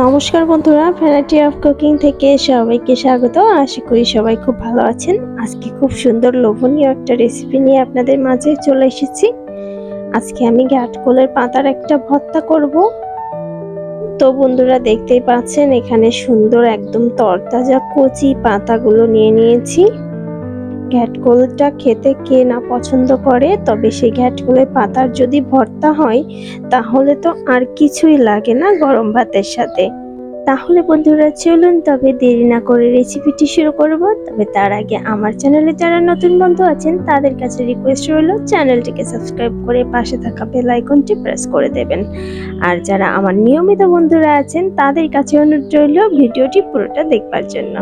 নমস্কার বন্ধুরা, variety of cooking থেকে সবাইকে স্বাগত। আশা করি সবাই খুব ভালো আছেন। আজকে খুব সুন্দর লোভনীয় একটা রেসিপি নিয়ে আপনাদের মাঝে চলে এসেছি। আজকে আমি ঘাটকোলের পাতার একটা ভর্তা করব। তো বন্ধুরা, দেখতেই পাচ্ছেন এখানে সুন্দর একদম তরতাজা কচি পাতাগুলো নিয়ে নিয়েছি। ঘাটকোলটা খেতে কে না পছন্দ করে, তবে সেই ঘাটকোলের পাতার যদি ভর্তা হয় তাহলে তো আর কিছুই লাগে না গরম ভাতের সাথে। তাহলে বন্ধুরা চলুন তবে দেরি না করে রেসিপিটি শুরু করব। তবে তার আগে আমার চ্যানেলে যারা নতুন বন্ধু আছেন তাদের কাছে রিকোয়েস্ট রইল চ্যানেলটিকে সাবস্ক্রাইব করে পাশে থাকা বেল আইকনটি প্রেস করে দেবেন। আর যারা আমার নিয়মিত বন্ধুরা আছেন তাদের কাছে অনুরোধ রইল ভিডিওটি পুরোটা দেখবার জন্য।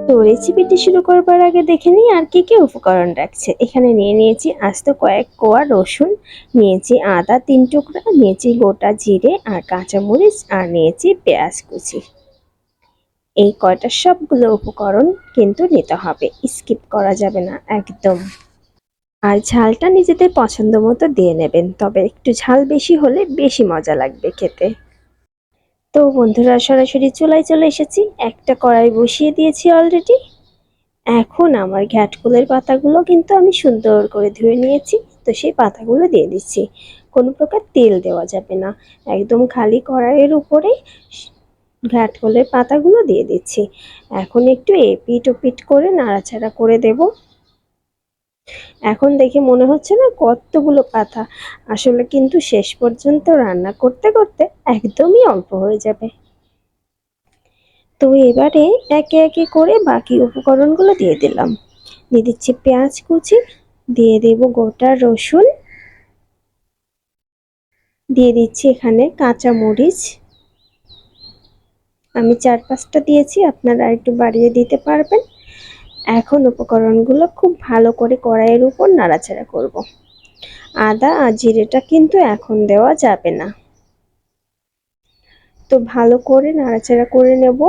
তো রেসিপিটি শুরু করবার আগে দেখে নিই আর কি কি উপকরণ রাখছে। এখানে নিয়ে নিয়েছি আস্ত কয়েক কোয়া রসুন, নিয়েছি আদা 3 টুকরা, নিয়েছি গোটা জিরে আর কাঁচামরিচ, আর নিয়েছি পেঁয়াজ কুচি। এই কয়টা সবগুলো উপকরণ কিন্তু নিতে হবে, স্কিপ করা যাবে না একদম। আর ঝালটা নিজেদের পছন্দ মতো দিয়ে নেবেন, তবে একটু ঝাল বেশি হলে বেশি মজা লাগবে খেতে। তো বন্ধুরা, সরাসরি চুলায় চলে এসেছি। একটা কড়াই বসিয়ে দিয়েছি অলরেডি। এখন আমার ঘাটকোলের পাতাগুলো কিন্তু আমি সুন্দর করে ধুয়ে নিয়েছি। তো সেই পাতাগুলো দিয়ে দিচ্ছি। কোনো প্রকার তেল দেওয়া যাবে না, একদম খালি কড়াইয়ের উপরে ঘাটকোলের পাতাগুলো দিয়ে দিচ্ছি। এখন একটু এপিট ওপিট করে নাড়াচাড়া করে দেব। এখন দেখে মনে হচ্ছে না কতগুলো পাতা, আসলে কিন্তু শেষ পর্যন্ত রান্না করতে করতে একদমই অল্প হয়ে যাবে। তো এবারে একে একে করে বাকি উপকরণগুলো দিয়ে দিলাম। দিয়ে দিচ্ছি পেঁয়াজ কুচি, দিয়ে দেব গোটা রসুন, দিয়ে দিচ্ছি এখানে কাঁচা মরিচ। আমি 4-5টা দিয়েছি, আপনারা একটু বাড়িয়ে দিতে পারবেন। এখন উপকরণগুলো খুব ভালো করে কড়াইয়ের উপর নাড়াচাড়া করব। আদা আর জিরেটা কিন্তু এখন দেওয়া যাবে না। তো ভালো করে নাড়াচাড়া করে নেব।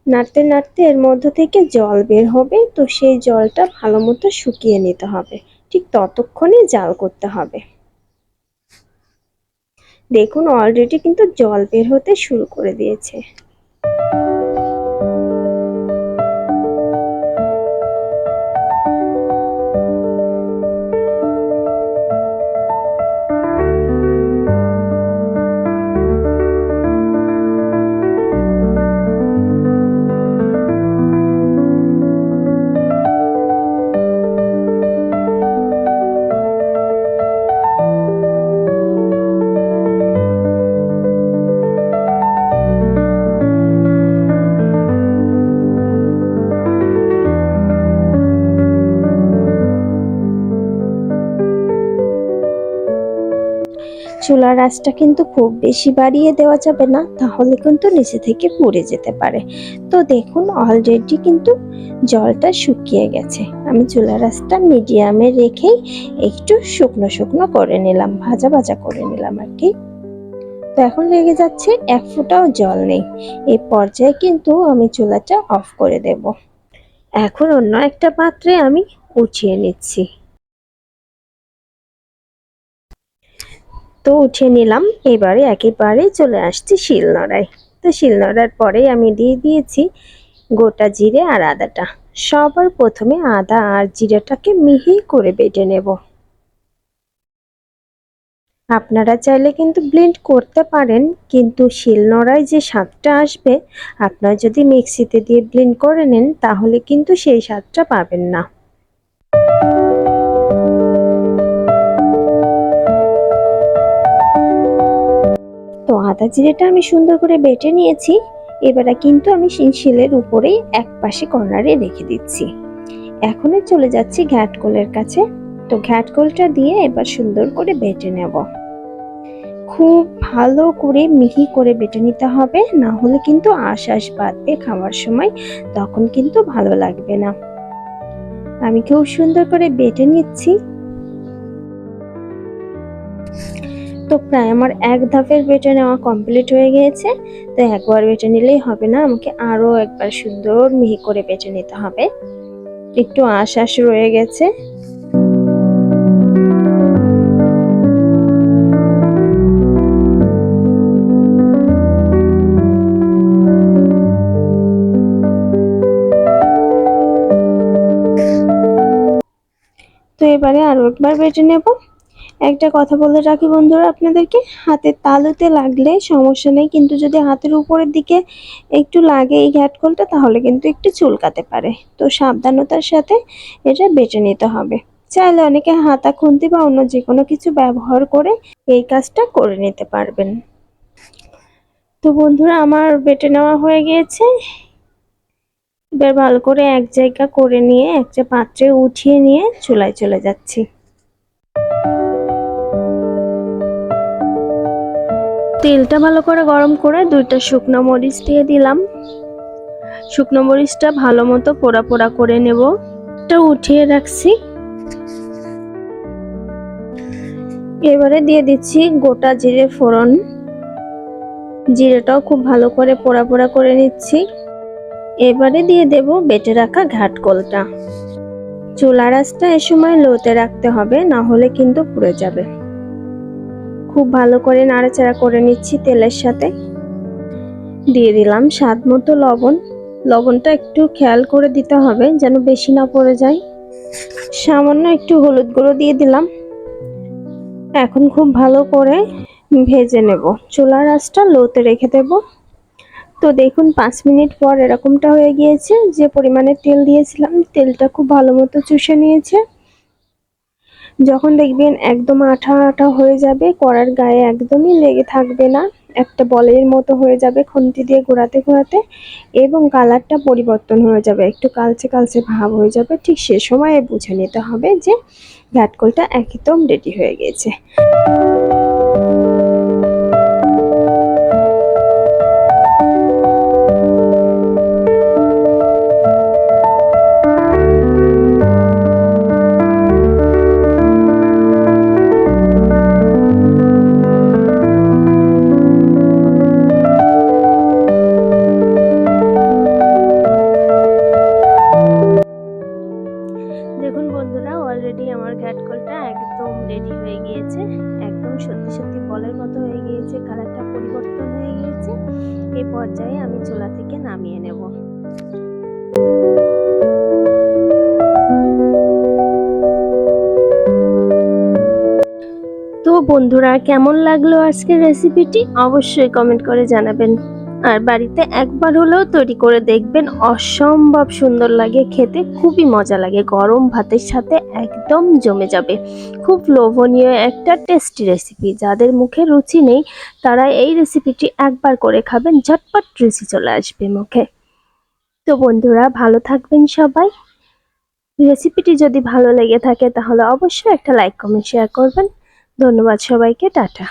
নাড়তে নাড়তে এর মধ্য থেকে জল বের হবে, তো সেই জলটা ভালো মতো শুকিয়ে নিতে হবে। ঠিক ততক্ষণে জাল করতে হবে। দেখুন অলরেডি কিন্তু জল বের হতে শুরু করে দিয়েছে। চুলার আঁচটা কিন্তু খুব বেশি বাড়িয়ে দেওয়া যাবে না, তাহলে কিন্তু নিচে থেকে পুড়ে যেতে পারে। তো দেখুন অলরেডি কিন্তু জলটা শুকিয়ে গেছে। আমি চুলার আঁচটা মিডিয়ামে রেখেই একটু শুকনো শুকনো করে নিলাম, ভাজা ভাজা করে নিলাম আর কি। তো এখন লেগে যাচ্ছে, এক ফোঁটাও জল নেই। এই পর্যায়ে কিন্তু আমি চুলাটা অফ করে দেব। এখন অন্য একটা পাত্রে আমি উঠিয়ে নিচ্ছি। তো উঠিয়ে নিলাম। এবারে একেবারে চলে আসছি শিলনোড়ায়। তো শিলনোড়ার পরে আমি দিয়ে দিয়েছি গোটা জিরে আর আদাটা। সবার প্রথমে আদা আর জিরাটাকে মিহি করে বেটে নেব। আপনারা চাইলে কিন্তু ব্লেন্ড করতে পারেন, কিন্তু শিলনোড়ায় যে স্বাদটা আসবে, আপনারা যদি মিক্সিতে দিয়ে ব্লেন্ড করে নেন তাহলে কিন্তু সেই স্বাদটা পাবেন না। তো আদা জিরেটা আমি সুন্দর করে বেটে নিয়েছি। এবারে কিন্তু আমি শিলের উপরেই এক পাশে কর্নারে রেখে দিচ্ছি। এখন চলে যাচ্ছি ঘাটকোলের কাছে। তো ঘাটকোলটা দিয়ে এবার সুন্দর করে বেটে নেব। খুব ভালো করে মিহি করে বেটে নিতে হবে, না হলে কিন্তু আঁশ বাঁধবে খাওয়ার সময়, তখন কিন্তু ভালো লাগবে না। আমি খুব সুন্দর করে বেটে নিচ্ছি। তো প্রায় আমার এক ধাপের বেটে নেওয়া কমপ্লিট হয়ে গিয়েছে। তো একবার বেটে নিলেই হবে না, আমাকে আরো একবার সুন্দর মিহি করে বেটে নিতে হবে। একটু আঁশ রয়ে গেছে। এবারে আরো একবার বেটে নেব। একটা কথা বলে রাখি বন্ধুরা আপনাদেরকে, হাতের তালুতে লাগলে সমস্যা নেই, কিন্তু যদি হাতের উপরের দিকে একটু লাগে এই ঘ্যাটকলটা তাহলে কিন্তু একটু চুলকাতে পারে। তো সাবধানতার সাথে এটা বেটে নিতে হবে। চাইলে অনেকে হাতা খুন্তি বা অন্য যে কোনো কিছু ব্যবহার করে এই কাজটা করে নিতে পারবেন। তো বন্ধুরা আমার বেটে নেওয়া হয়ে গিয়েছে। এবার ভালো করে এক জায়গা করে নিয়ে একটা পাত্রে উঠিয়ে নিয়ে চুলায় চলে যাচ্ছি। তেলটা ভালো করে গরম করে 2টা শুকনো মরিচ দিয়ে দিলাম। শুকনো মরিচটা ভালো মতো পোড়া পোড়া করে নেব। এটা উঠিয়ে রাখছি। এবারে দিয়ে দিচ্ছি গোটা জিরে ফোড়ন। জিরেটাও খুব ভালো করে পোড়া পোড়া করে নিচ্ছি। এবারে দিয়ে দেব বেটে রাখা ঘাটকলটা। চুলার আঁচটা এ সময় লোতে রাখতে হবে, না হলে কিন্তু পুড়ে যাবে। খুব ভালো করে নাড়াচাড়া করে নিচ্ছি তেলের সাথে। দিয়ে দিলাম স্বাদ মতো লবণ। লবণটা একটু খেয়াল করে দিতে হবে যেন বেশি না পড়ে যায়। সামান্য একটু হলুদ গুঁড়ো দিয়ে দিলাম। এখন খুব ভালো করে ভেজে নেব। চুলার আঁচটা লোতে রেখে দেব। তো দেখুন 5 মিনিট পর এরকমটা হয়ে গিয়েছে। যে পরিমাণে তেল দিয়েছিলাম তেলটা খুব ভালো মতো চুষে নিয়েছে। যখন দেখবেন একদম আঠা আঠা হয়ে যাবে, কড়ার গায়ে একদমই লেগে থাকবে না, একটা বলের মতো হয়ে যাবে খুন্তি দিয়ে ঘোরাতে ঘোরাতে, এবং কালারটা পরিবর্তন হয়ে যাবে, একটু কালচে কালচে ভাব হয়ে যাবে, ঠিক সে সময়ে বুঝে নিতে হবে যে ঘাটকলটা একদম রেডি হয়ে গেছে। দেখুন বন্ধুরা, অলরেডি আমার ঘাটকলটা একদম রেডি হয়ে গিয়েছে। একদম সত্যি সত্যি বলের মতো হয়ে গিয়েছে, কালারটা পরিবর্তন হয়ে গিয়েছে। এই পর্যায়ে আমি চুলা থেকে নামিয়ে নেব। তো বন্ধুরা, কেমন লাগলো আজকের রেসিপিটি অবশ্যই কমেন্ট করে জানাবেন। আর বাড়িতে একবার হলেও তৈরি করে দেখবেন, অসম্ভব সুন্দর লাগে খেতে, খুবই মজা লাগে, গরম ভাতের সাথে একদম জমে যাবে। খুব লোভনীয় একটা টেস্টি রেসিপি। যাদের মুখে রুচি নেই তারা এই রেসিপিটি একবার করে খাবেন, ঝটপট রুচি চলে আসবে মুখে। তো বন্ধুরা, ভালো থাকবেন সবাই। রেসিপিটি যদি ভালো লেগে থাকে তাহলে অবশ্যই একটা লাইক কমেন্ট শেয়ার করবেন। ধন্যবাদ সবাইকে, টাটা।